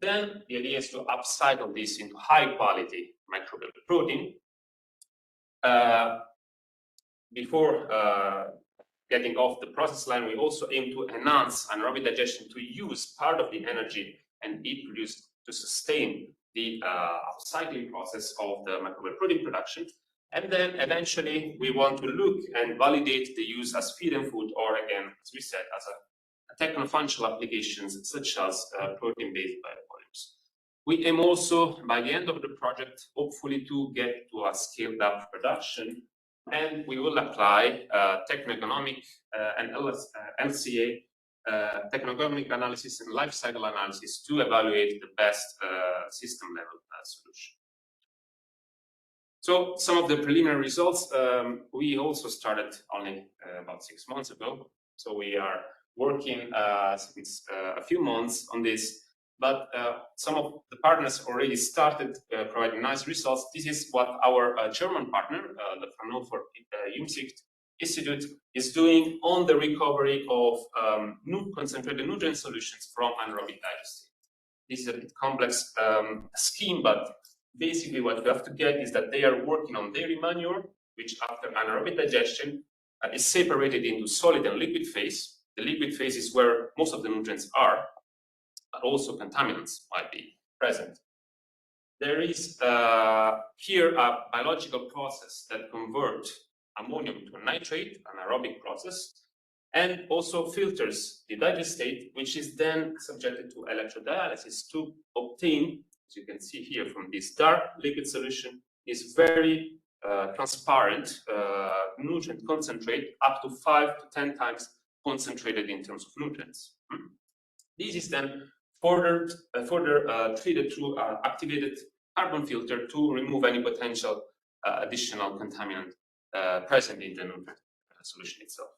Then the idea is to upcycle this into high quality microbial protein. Before getting off the process line, we also aim to enhance anaerobic digestion to use part of the energy and heat produced to sustain the upcycling process of the microbial protein production. And then eventually we want to look and validate the use as feed and food, or again, as we said, as a techno-functional applications such as protein-based biopolymers. We aim also, by the end of the project, hopefully to get to a scaled up production, and we will apply techno-economic and LCA, techno-economic analysis and life cycle analysis to evaluate the best system level solution. So some of the preliminary results, we also started only about 6 months ago. So we are working since a few months on this, but some of the partners already started providing nice results. This is what our German partner, the Fraunhofer Institute is doing on the recovery of concentrated nutrient solutions from anaerobic digestate. This is a bit complex scheme, but basically what you have to get is that they are working on dairy manure, which after anaerobic digestion is separated into solid and liquid phase. The liquid phase is where most of the nutrients are, but also contaminants might be present. There is here a biological process that converts ammonium to a nitrate, an aerobic process, and also filters the digestate, which is then subjected to electrodialysis to obtain, as you can see here from this dark liquid solution, is very transparent nutrient concentrate, up to 5 to 10 times concentrated in terms of nutrients. This is then further treated through an activated carbon filter to remove any potential additional contaminant present in the nutrient solution itself.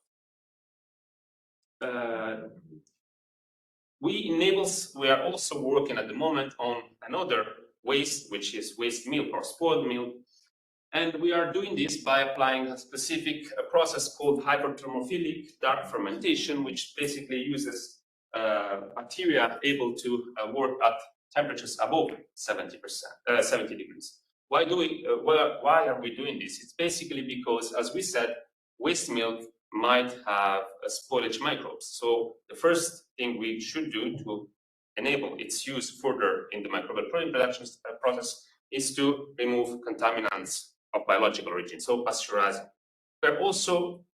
we are also working at the moment on another waste, which is waste milk or spoiled milk. And we are doing this by applying a specific process called hydrothermophilic dark fermentation, which basically uses bacteria able to work at temperatures above 70 degrees. Why are we doing this? It's basically because, as we said, waste milk might have spoilage microbes. So the first thing we should do to enable its use further in the microbial protein production process is to remove contaminants of biological origin, so pasteurizing. We're also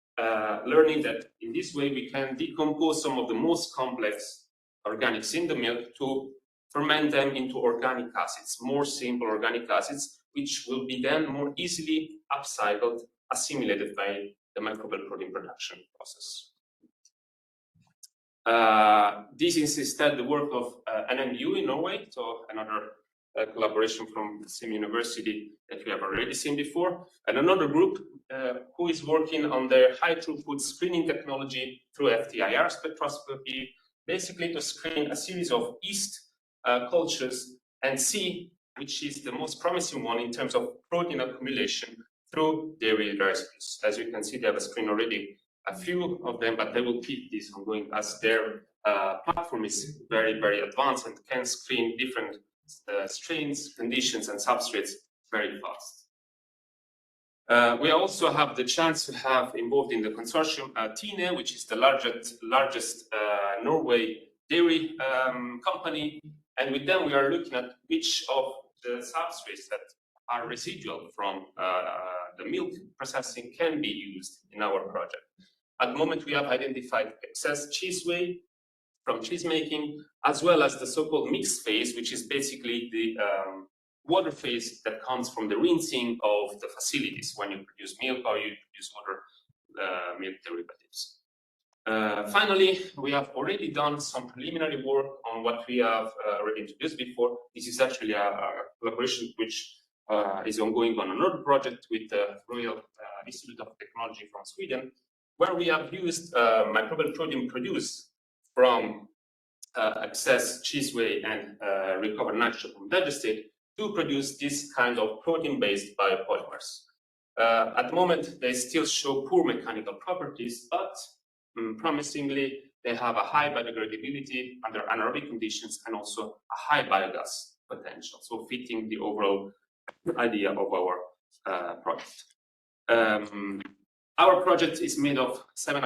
learning that in this way we can decompose some of the most complex organics in the milk to ferment them into organic acids, more simple organic acids, which will be then more easily upcycled, assimilated by the microbial protein production process. This is instead the work of NMU in Norway, so another collaboration from the same university that we have already seen before, and another group who is working on their high throughput screening technology through FTIR spectroscopy, basically to screen a series of yeast cultures and see which is the most promising one in terms of protein accumulation through dairy residues. As you can see, they have a screen already, a few of them, but they will keep this ongoing as their platform is very, very advanced and can screen different strains, conditions, and substrates very fast. We also have the chance to have involved in the consortium Tine, which is the largest Norway dairy company, and with them we are looking at which of the substrates that are residual from the milk processing can be used in our project. At the moment, we have identified excess cheese whey from cheese making, as well as the so-called mixed phase, which is basically the water phase that comes from the rinsing of the facilities when you produce milk or you produce other milk derivatives. Finally, we have already done some preliminary work on what we have already introduced before. This is actually a collaboration which is ongoing on another project with the Royal Institute of Technology from Sweden, where we have used microbial protein produced from excess cheese whey and recovered nitrogen from digestate to produce this kind of protein-based biopolymers. At the moment, they still show poor mechanical properties, but promisingly, they have a high biodegradability under anaerobic conditions and also a high biogas potential, so fitting the overall idea of our project. Our project is made of 7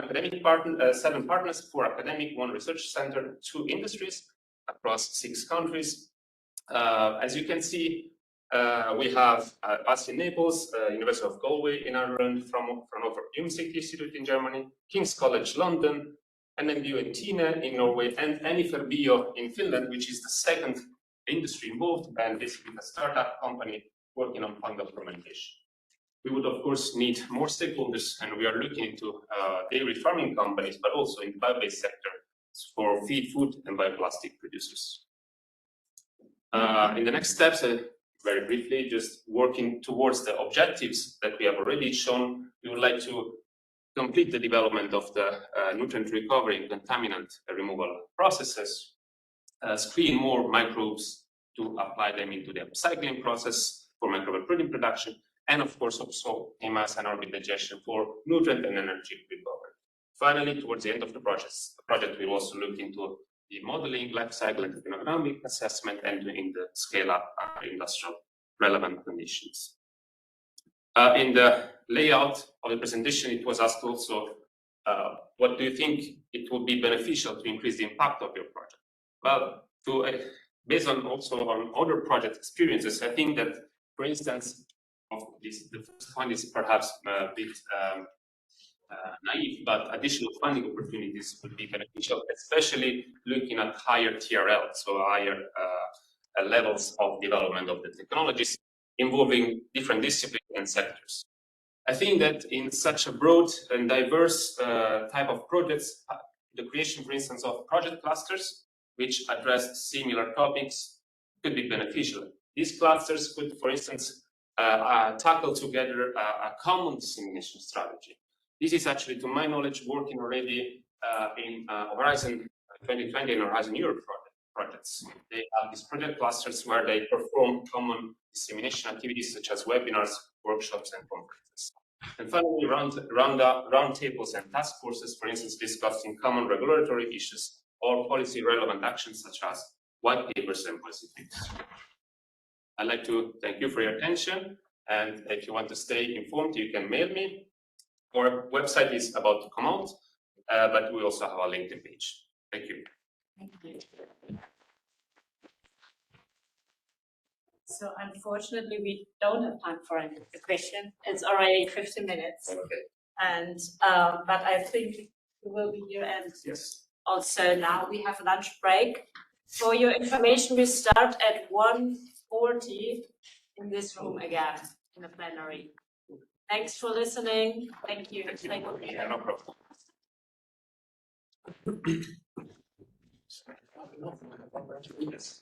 partners, 4 academic, 1 research center, 2 industries across 6 countries. As you can see, we have us in Naples, University of Galway in Ireland, Fraunhofer Institute in Germany, King's College London, NMBU in Tine in Norway, and NFRBio in Finland, which is the second industry involved, and basically a startup company working on fungal fermentation. We would, of course, need more stakeholders, and we are looking into dairy farming companies, but also in the bio-based sector for feed, food, and bioplastic producers. In the next steps, very briefly, just working towards the objectives that we have already shown, we would like to complete the development of the nutrient recovery and contaminant removal processes, screen more microbes to apply them into the upcycling process for microbial protein production, and of course also mass anaerobic digestion for nutrient and energy recovery. Finally, towards the end of the project will also look into the modeling, life cycle, and economic assessment, and in the scale-up industrial relevant conditions. In the layout of the presentation, it was asked also, what do you think it would be beneficial to increase the impact of your project? Well, based on also on other project experiences, I think that, for instance, the first point is perhaps a bit naive, but additional funding opportunities would be beneficial, especially looking at higher TRL, so higher levels of development of the technologies involving different disciplines and sectors. I think that in such a broad and diverse type of projects, the creation, for instance, of project clusters, which address similar topics, could be beneficial. These clusters could, for instance, tackle together a common dissemination strategy. This is actually, to my knowledge, working already in Horizon 2020 and Horizon Europe projects. They have these project clusters where they perform common dissemination activities such as webinars, workshops, and conferences. And finally, round tables and task forces, for instance, discussing common regulatory issues or policy relevant actions such as white papers and policy papers. I'd like to thank you for your attention. And if you want to stay informed, you can mail me. Our website is about to come out, but we also have a LinkedIn page. Thank you. Thank you. So unfortunately, we don't have time for a question. It's already 50 minutes. Okay. And but I think we will be here. And yes. Also now we have lunch break. For your information, we start at 1:40 in this room again in the plenary. Thanks for listening. Thank you. Thank you. Yeah, no problem. Yes.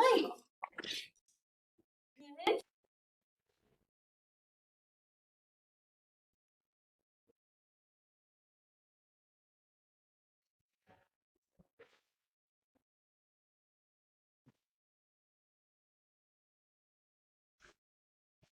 Hi.